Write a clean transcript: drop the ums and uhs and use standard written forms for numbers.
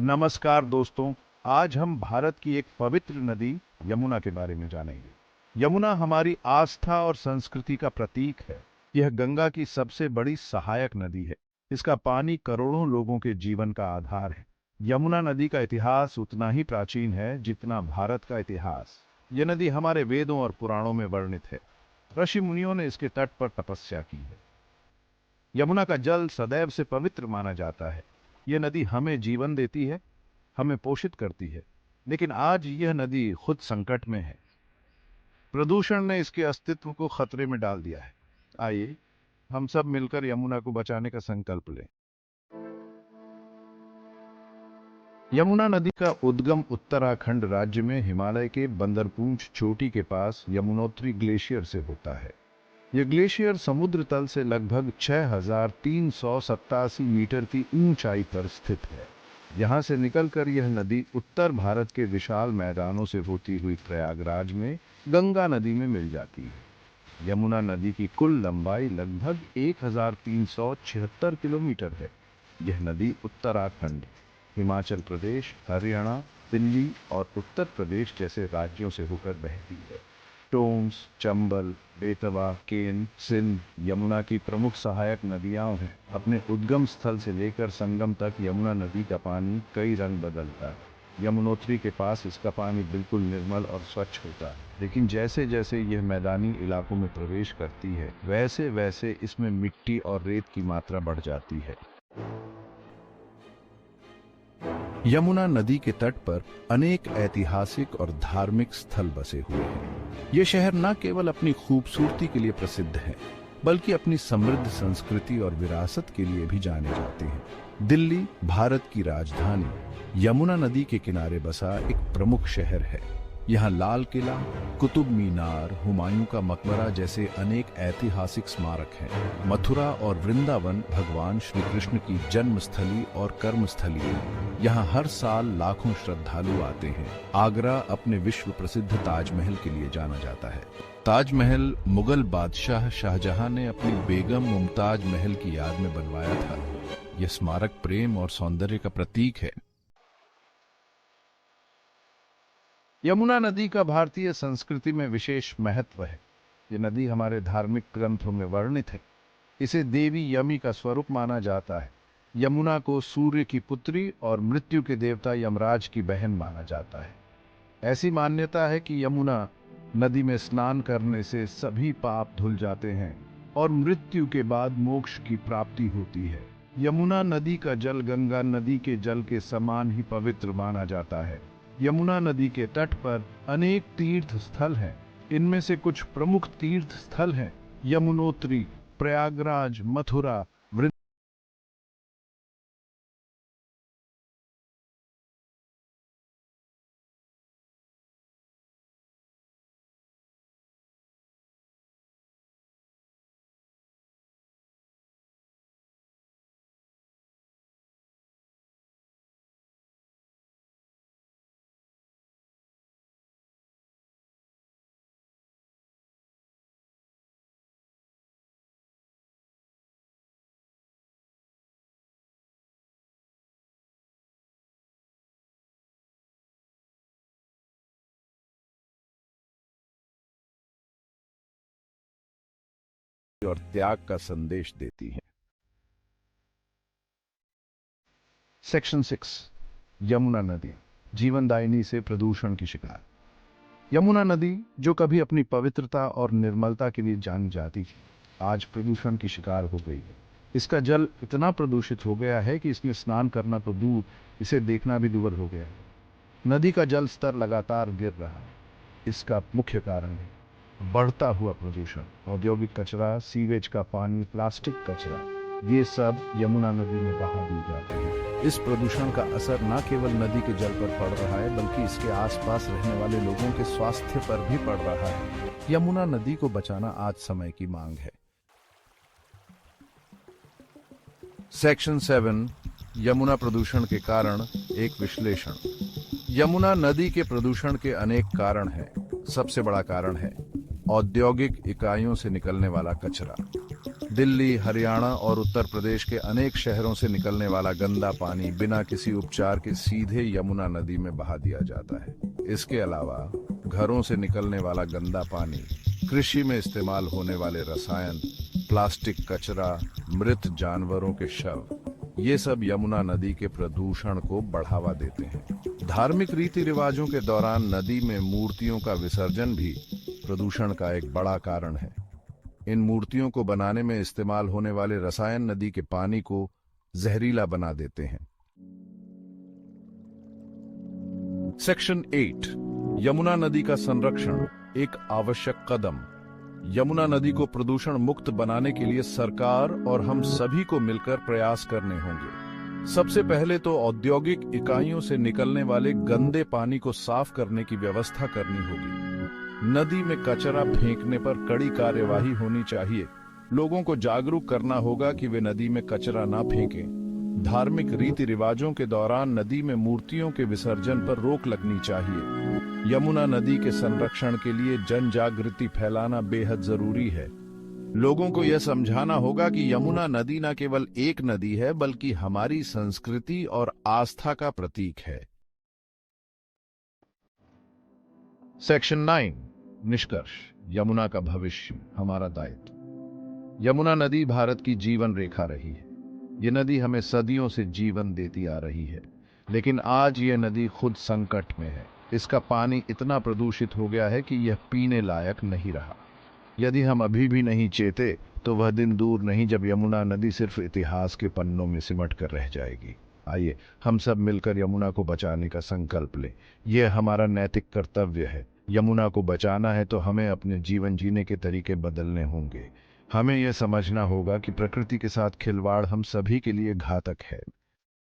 नमस्कार दोस्तों। आज हम भारत की एक पवित्र नदी यमुना के बारे में जानेंगे। यमुना हमारी आस्था और संस्कृति का प्रतीक है। यह गंगा की सबसे बड़ी सहायक नदी है। इसका पानी करोड़ों लोगों के जीवन का आधार है। यमुना नदी का इतिहास उतना ही प्राचीन है जितना भारत का इतिहास। यह नदी हमारे वेदों और पुराणों में वर्णित है। ऋषि मुनियों ने इसके तट पर तपस्या की है। यमुना का जल सदैव से पवित्र माना जाता है। यह नदी हमें जीवन देती है, हमें पोषित करती है। लेकिन आज यह नदी खुद संकट में है। प्रदूषण ने इसके अस्तित्व को खतरे में डाल दिया है। आइए हम सब मिलकर यमुना को बचाने का संकल्प लें। यमुना नदी का उद्गम उत्तराखंड राज्य में हिमालय के बंदरपूंछ चोटी के पास यमुनोत्री ग्लेशियर से होता है। यह ग्लेशियर समुद्र तल से लगभग 6,387 मीटर की ऊंचाई पर स्थित है। यहाँ से निकलकर यह नदी उत्तर भारत के विशाल मैदानों से होती हुई प्रयागराज में गंगा नदी में मिल जाती है। यमुना नदी की कुल लंबाई लगभग 1,376 किलोमीटर है। यह नदी उत्तराखंड, हिमाचल प्रदेश, हरियाणा, दिल्ली और उत्तर प्रदेश जैसे राज्यों से होकर बहती है। टोंस, चंबल, बेतवा, केन, सिंध यमुना की प्रमुख सहायक नदियां हैं। अपने उद्गम स्थल से लेकर संगम तक यमुना नदी का पानी कई रंग बदलता है। यमुनोत्री के पास इसका पानी बिल्कुल निर्मल और स्वच्छ होता है, लेकिन जैसे जैसे यह मैदानी इलाकों में प्रवेश करती है, वैसे वैसे इसमें मिट्टी और रेत की मात्रा बढ़ जाती है। यमुना नदी के तट पर अनेक ऐतिहासिक और धार्मिक स्थल बसे हुए हैं। ये शहर न केवल अपनी खूबसूरती के लिए प्रसिद्ध है, बल्कि अपनी समृद्ध संस्कृति और विरासत के लिए भी जाने जाते हैं। दिल्ली, भारत की राजधानी, यमुना नदी के किनारे बसा एक प्रमुख शहर है। यहाँ लाल किला, कुतुब मीनार, हुमायूं का मकबरा जैसे अनेक ऐतिहासिक स्मारक हैं। मथुरा और वृंदावन भगवान श्री कृष्ण की जन्मस्थली और कर्मस्थली है। यहाँ हर साल लाखों श्रद्धालु आते हैं। आगरा अपने विश्व प्रसिद्ध ताजमहल के लिए जाना जाता है। ताजमहल मुगल बादशाह शाहजहां ने अपनी बेगम मुमताज महल की याद में बनवाया था। यह स्मारक प्रेम और सौंदर्य का प्रतीक है। यमुना नदी का भारतीय संस्कृति में विशेष महत्व है। ये नदी हमारे धार्मिक ग्रंथों में वर्णित है। इसे देवी यमी का स्वरूप माना जाता है। यमुना को सूर्य की पुत्री और मृत्यु के देवता यमराज की बहन माना जाता है। ऐसी मान्यता है कि यमुना नदी में स्नान करने से सभी पाप धुल जाते हैं और मृत्यु के बाद मोक्ष की प्राप्ति होती है। यमुना नदी का जल गंगा नदी के जल के समान ही पवित्र माना जाता है। यमुना नदी के तट पर अनेक तीर्थ स्थल हैं। इनमें से कुछ प्रमुख तीर्थ स्थल हैं यमुनोत्री, प्रयागराज, मथुरा, और त्याग का संदेश देती हैं। सेक्शन 6, यमुना नदी जीवनदायिनी से प्रदूषण की शिकार। यमुना नदी जो कभी अपनी पवित्रता और निर्मलता के लिए जानी जाती थी, आज प्रदूषण की शिकार हो गई है। इसका जल इतना प्रदूषित हो गया है कि इसमें स्नान करना तो दूर, इसे देखना भी दूभर हो गया है। नदी का जल स्तर लगातार गिर रहा है। इसका मुख्य कारण है बढ़ता हुआ प्रदूषण, औद्योगिक कचरा, सीवेज का पानी, प्लास्टिक कचरा, ये सब यमुना नदी में बहा दी जाते हैं। इस प्रदूषण का असर न केवल नदी के जल पर पड़ रहा है, बल्कि इसके आसपास रहने वाले लोगों के स्वास्थ्य पर भी पड़ रहा है। यमुना नदी को बचाना आज समय की मांग है। सेक्शन 7, यमुना प्रदूषण के कारण एक विश्लेषण। यमुना नदी के प्रदूषण के अनेक कारण हैं। सबसे बड़ा कारण है औद्योगिक इकाइयों से निकलने वाला कचरा। दिल्ली, हरियाणा और उत्तर प्रदेश के अनेक शहरों से निकलने वाला गंदा पानी बिना किसी उपचार के सीधे यमुना नदी में बहा दिया जाता है। इसके अलावा घरों से निकलने वाला गंदा पानी, कृषि में इस्तेमाल होने वाले रसायन, प्लास्टिक कचरा, मृत जानवरों के शव, ये सब यमुना नदी के प्रदूषण को बढ़ावा देते हैं। धार्मिक रीति रिवाजों के दौरान नदी में मूर्तियों का विसर्जन भी प्रदूषण का एक बड़ा कारण है। इन मूर्तियों को बनाने में इस्तेमाल होने वाले रसायन नदी के पानी को जहरीला बना देते हैं। सेक्शन 8, यमुना नदी का संरक्षण एक आवश्यक कदम। यमुना नदी को प्रदूषण मुक्त बनाने के लिए सरकार और हम सभी को मिलकर प्रयास करने होंगे। सबसे पहले तो औद्योगिक इकाइयों से निकलने वाले गंदे पानी को साफ करने की व्यवस्था करनी होगी। नदी में कचरा फेंकने पर कड़ी कार्यवाही होनी चाहिए। लोगों को जागरूक करना होगा कि वे नदी में कचरा ना फेंकें। धार्मिक रीति रिवाजों के दौरान नदी में मूर्तियों के विसर्जन पर रोक लगनी चाहिए। यमुना नदी के संरक्षण के लिए जन जागृति फैलाना बेहद जरूरी है। लोगों को यह समझाना होगा कि यमुना नदी न केवल एक नदी है, बल्कि हमारी संस्कृति और आस्था का प्रतीक है। सेक्शन 9, निष्कर्ष, यमुना का भविष्य हमारा दायित्व। यमुना नदी भारत की जीवन रेखा रही है। ये नदी हमें सदियों से जीवन देती आ रही है, लेकिन आज ये नदी खुद संकट में है। इसका पानी इतना प्रदूषित हो गया है कि यह पीने लायक नहीं रहा। यदि हम अभी भी नहीं चेते तो वह दिन दूर नहीं जब यमुना नदी सिर्फ इतिहास के पन्नों में सिमट कर रह जाएगी। आइए हम सब मिलकर यमुना को बचाने का संकल्प लें। यह हमारा नैतिक कर्तव्य है। यमुना को बचाना है तो हमें अपने जीवन जीने के तरीके बदलने होंगे। हमें यह समझना होगा कि प्रकृति के साथ खिलवाड़ हम सभी के लिए घातक है।